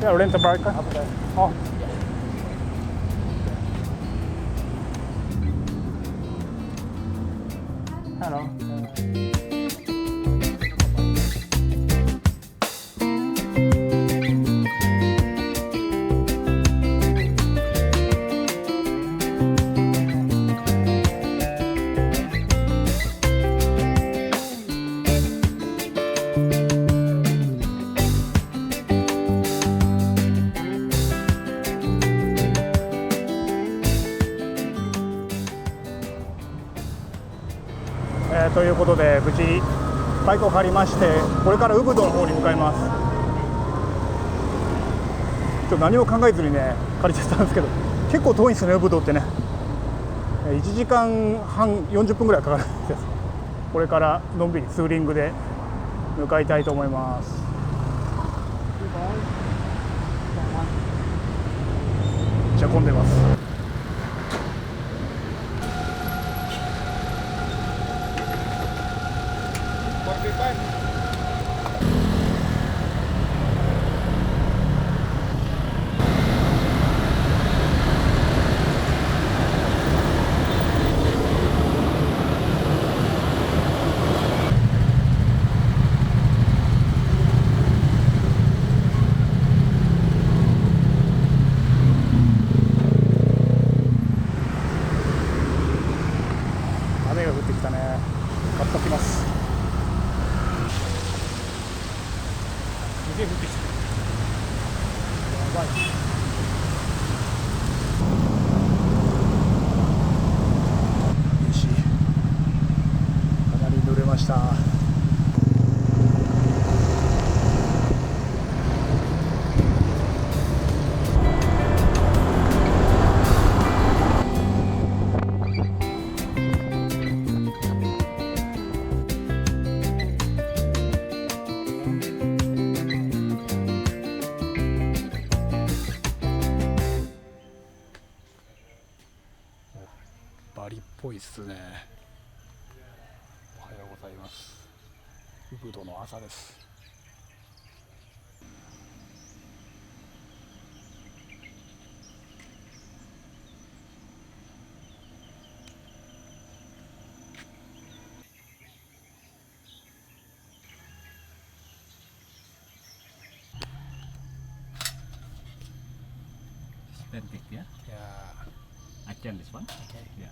Yeah, rent a bike car. Up there. Oh. Hello.ということで無事バイクを借りまして、これからウブドの方に向かいます。ちょっと何も考えずにね借りちゃったんですけど、結構遠いんですね、ウブドってね。1時間半40分ぐらいかかるんです。これからのんびりツーリングで向かいたいと思います。じゃあ混んでます。雨が降ってきたね。買っときます。すげえ降ってきた。やばい。よし。かなり濡れました。バリっぽいっすね。おはようございます。ウブドの朝です。Authentic, yeah. Yeah. I can this one. Okay. Yeah.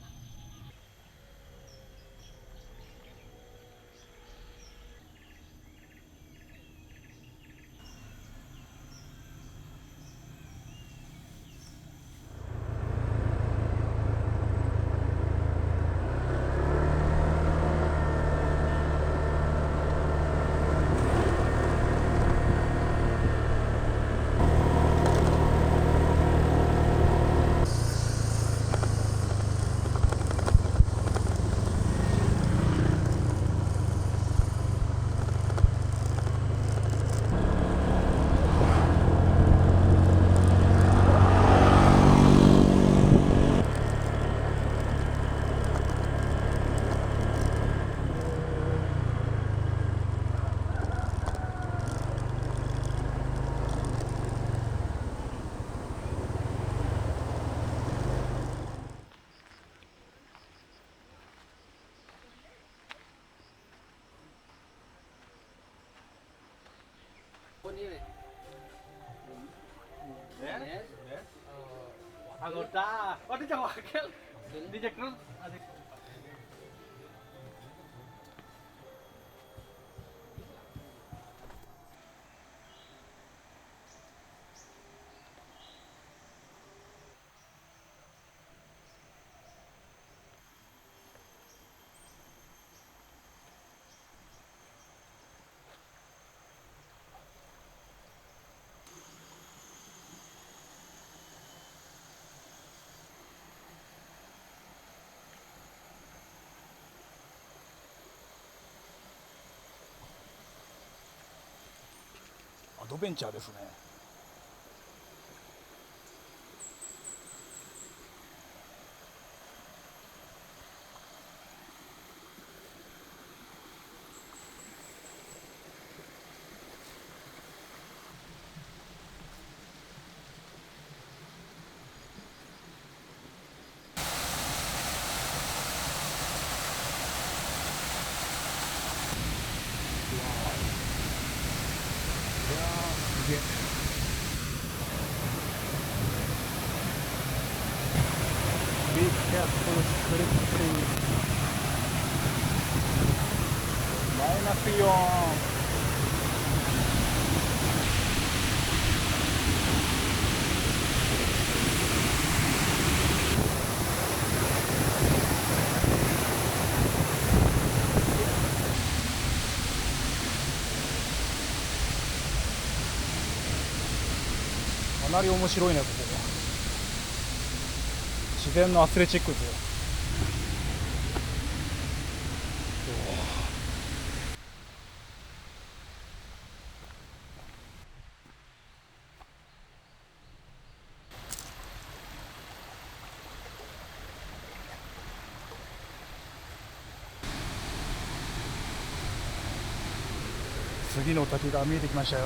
Anggota, waduh jangan wakil di Jakarta.アドベンチャーですね。クリップマイナスイオン。かなり面白いね、ここは。自然のアスレチックですよ。次の滝が見えてきましたよ。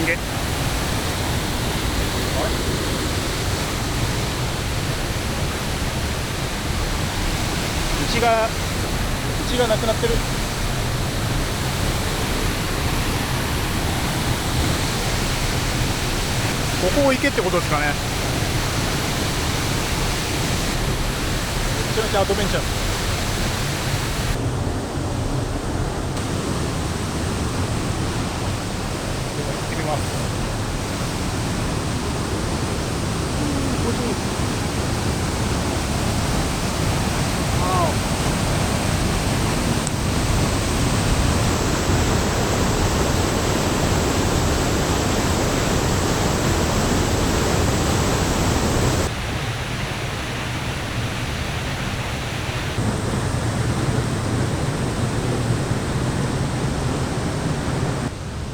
人間。道がなくなってる。ここを行けってことですかね。めちゃめちゃアドベンチャー。行ってみます。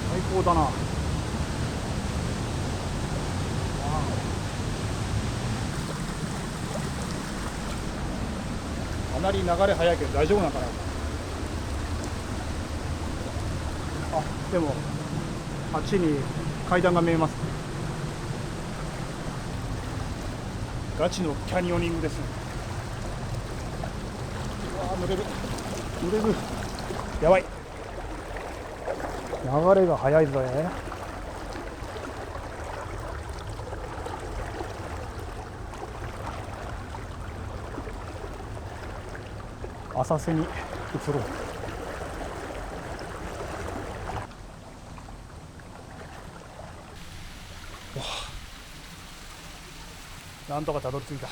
最高だな。かなり流れ速いけど大丈夫なのかな。あ、でもあっちに階段が見えます。ガチのキャニオニングですね。うわー、濡れる濡れる。やばい、流れが速いぞ。浅瀬に移ろう。なんとかたどり着いた。